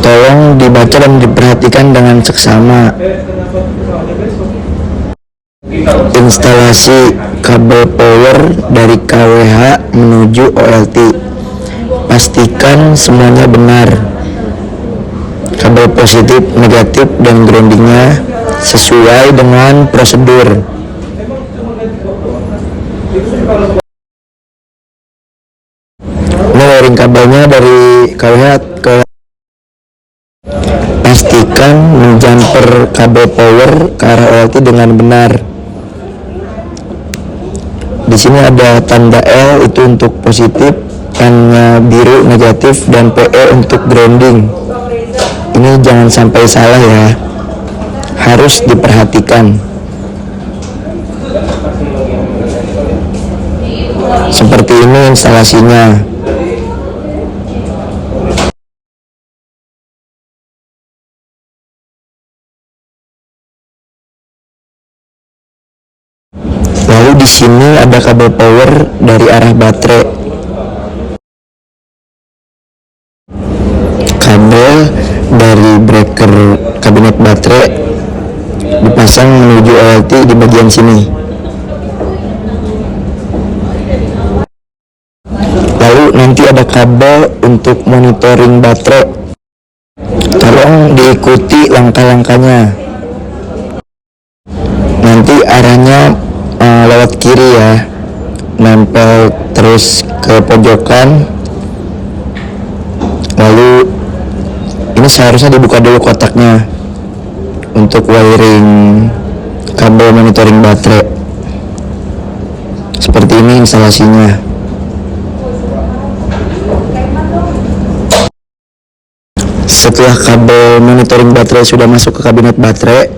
Tolong dibaca dan diperhatikan dengan seksama. Instalasi kabel power dari KWH menuju OLT. Pastikan semuanya benar. Kabel positif, negatif, dan groundingnya sesuai dengan prosedur. Ini wiring kabelnya dari KWH ke. Pastikan menjumper kabel power ke arah OLT dengan benar. Di sini ada tanda L itu untuk positif, N-nya biru negatif, dan PE untuk grounding. Ini jangan sampai salah ya, harus diperhatikan. Seperti ini instalasinya. Lalu di sini ada kabel power dari arah baterai. Kabel dari breaker kabinet baterai dipasang menuju OLT di bagian sini. Lalu nanti ada kabel untuk monitoring baterai. Tolong diikuti langkah-langkahnya. Nanti arahnya lewat kiri ya, nempel terus ke pojokan. Lalu ini seharusnya dibuka dulu kotaknya untuk wiring kabel monitoring baterai. Seperti ini instalasinya. Setelah kabel monitoring baterai sudah masuk ke kabinet baterai,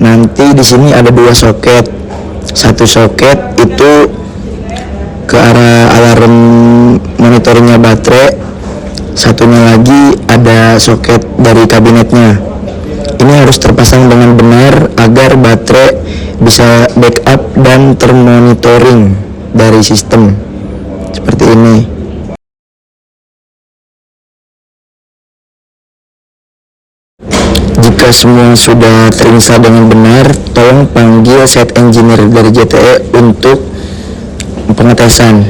nanti di sini ada dua soket. Satu soket itu ke arah alarm monitoringnya baterai, satunya lagi ada soket dari kabinetnya. Ini harus terpasang dengan benar agar baterai bisa backup dan termonitoring dari sistem. Seperti ini. Jika semua sudah terinstall dengan benar, tolong panggil site engineer dari JTE untuk pengetesan.